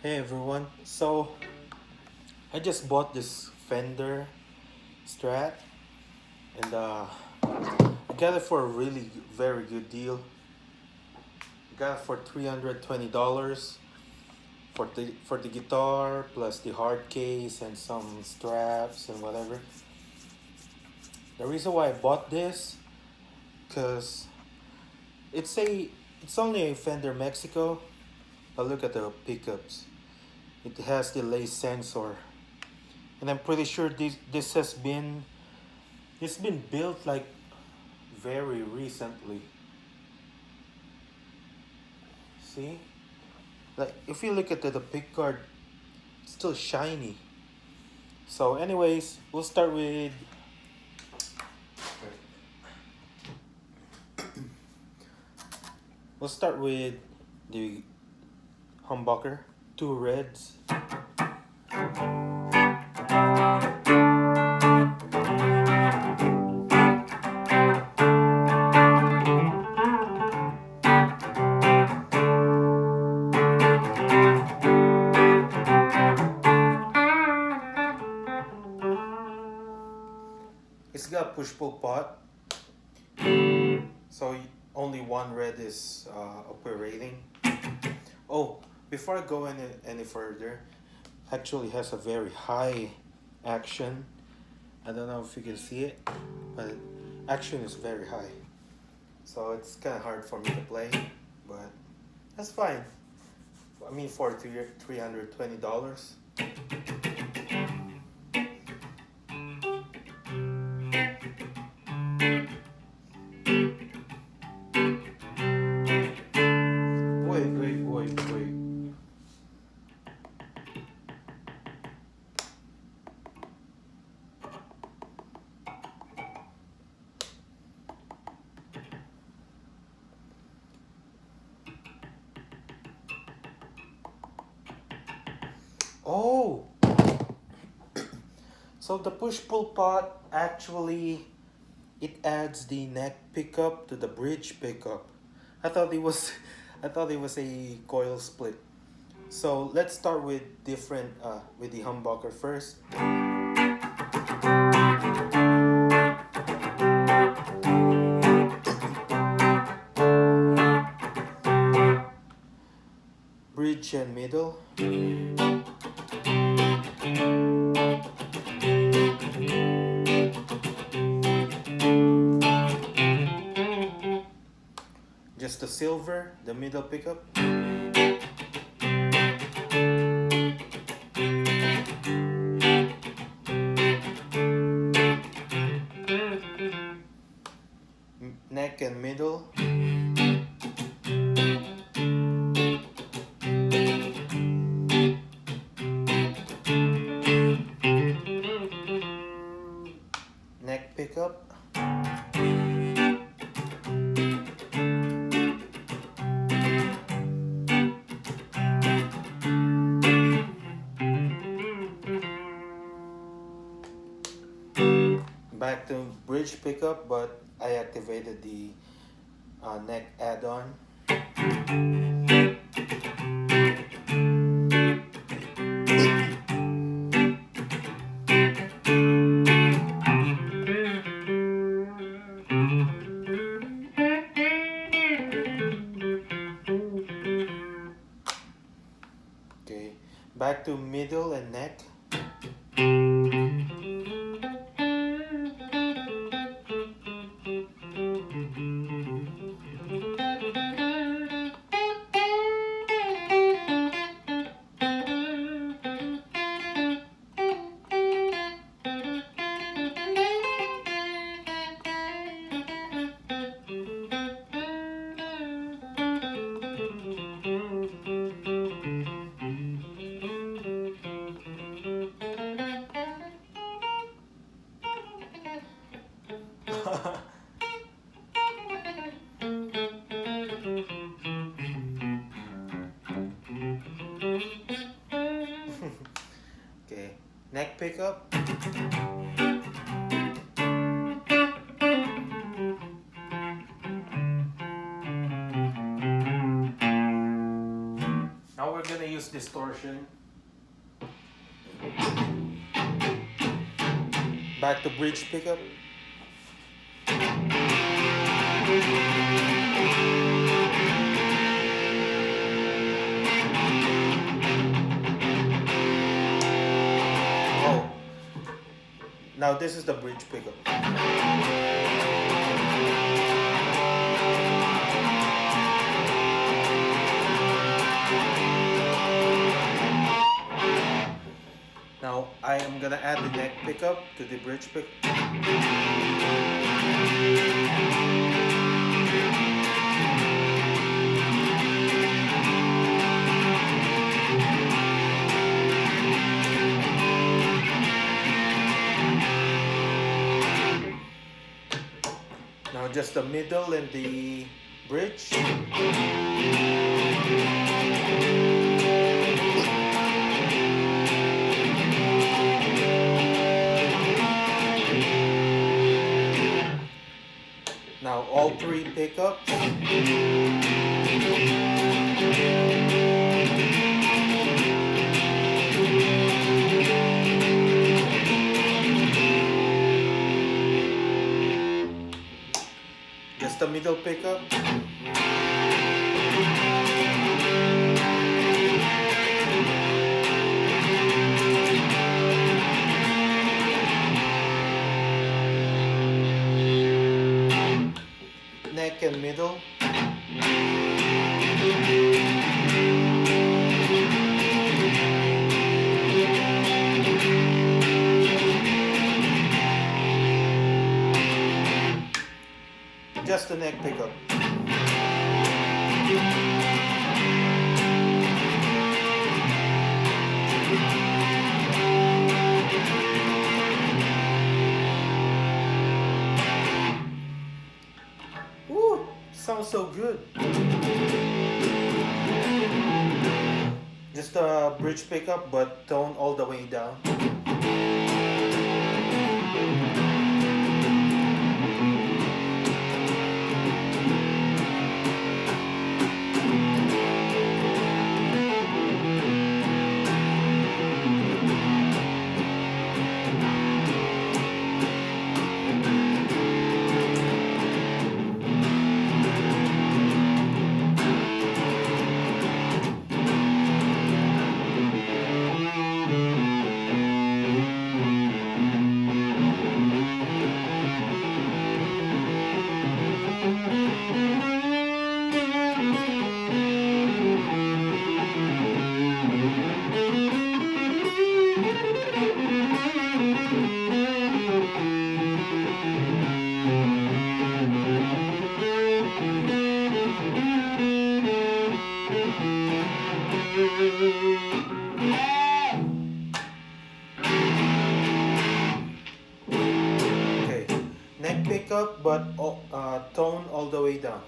Hey everyone, so I just bought this Fender Strat and I got it for a really very good deal. Got it for $320 for the guitar plus the hard case and some straps and whatever. The reason why I bought this cuz it's a it's only a Fender Mexico, but look at the pickups. It has the lace sensor and I'm pretty sure this has been built like very recently. See? Like if you look at the pick guard, it's still shiny. So anyways, we'll start with the humbucker, two reds. It's got push pull pot, so only one red is operating. Oh, before I go any further, actually has a very high action. I don't know if you can see it, but action is very high. So it's kind of hard for me to play, but that's fine. I mean, for $320. Wait, wait, wait, wait. Oh, so the push pull pot actually it adds the neck pickup to the bridge pickup. I thought it was, I thought it was a coil split. So let's start with with the humbucker first. Bridge and middle. Just the silver, the middle pickup. Neck and middle. Neck pickup. Back to bridge pickup, but I activated the neck add-on. Okay, back to middle and neck. Okay, neck pickup. Now we're gonna use distortion. Back to bridge pickup. Oh, now this is the bridge pickup. Now I am gonna add the neck pickup to the bridge pickup. Now just the middle and the bridge. Now all three pickups. Just the middle pickup. Neck and middle. Just the neck pickup. Woo! Sounds so good. Just a bridge pickup, but tone all the way down. Okay, neck pickup, but tone all the way down.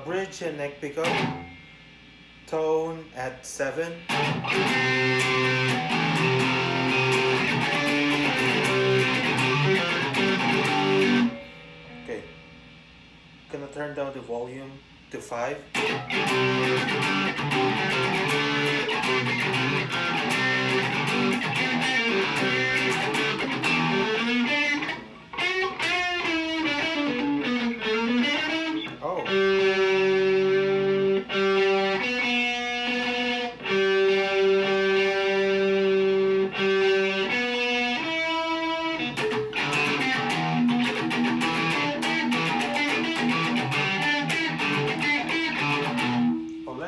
Bridge and neck pickup, tone at 7. Okay, gonna turn down the volume to 5.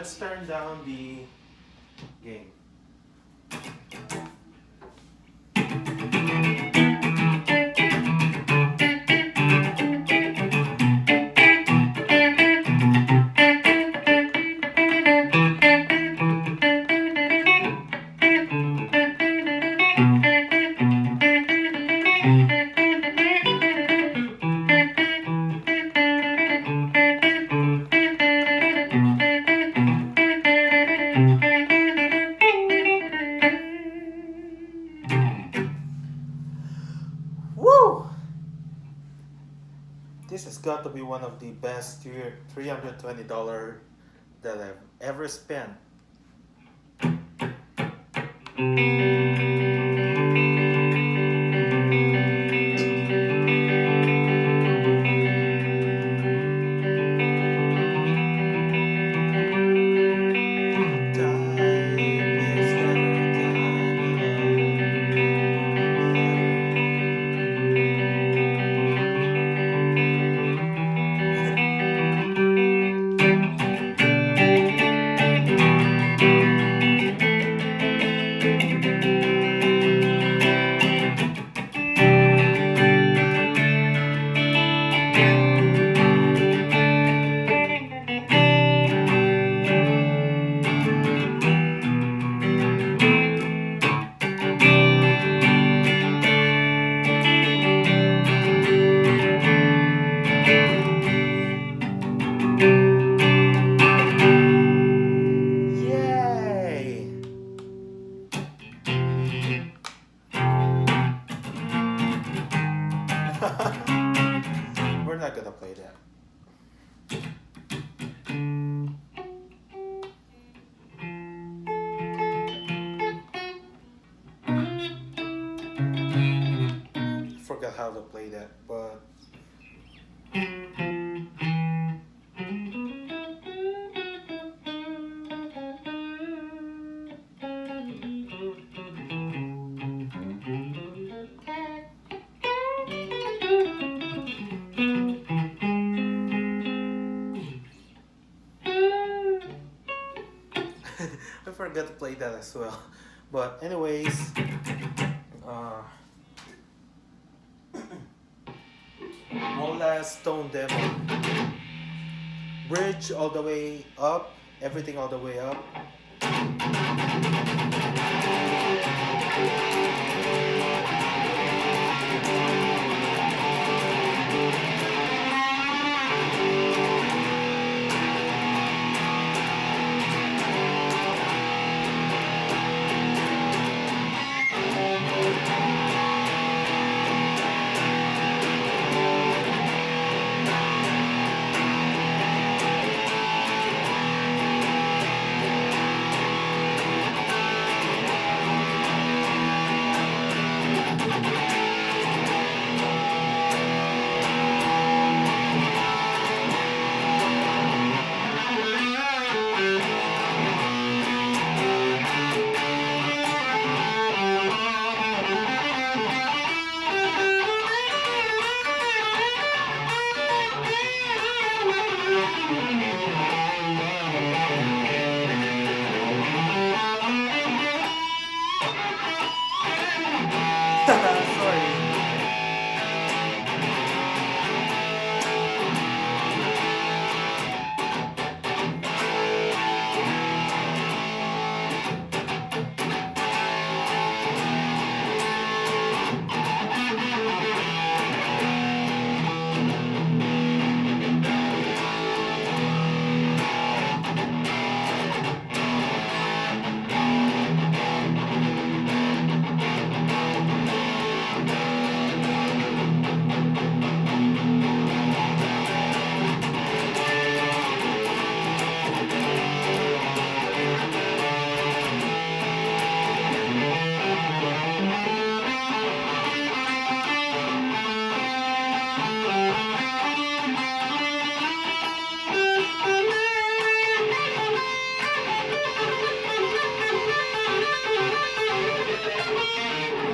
let's turn down the gain. Woo! This has got to be one of the best $320 that I've ever spent. Yay! We're not gonna play that. Forgot how to play that, but I forgot to play that as well. But anyways, one last tone demo. Bridge all the way up, everything all the way up. Sorry.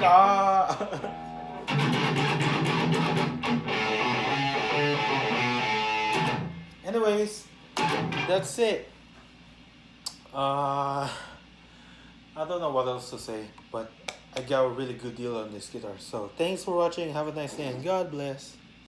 Ah. Anyways, that's it. Uh, I don't know what else to say, but I got a really good deal on this guitar. So thanks for watching. Have a nice day and God bless.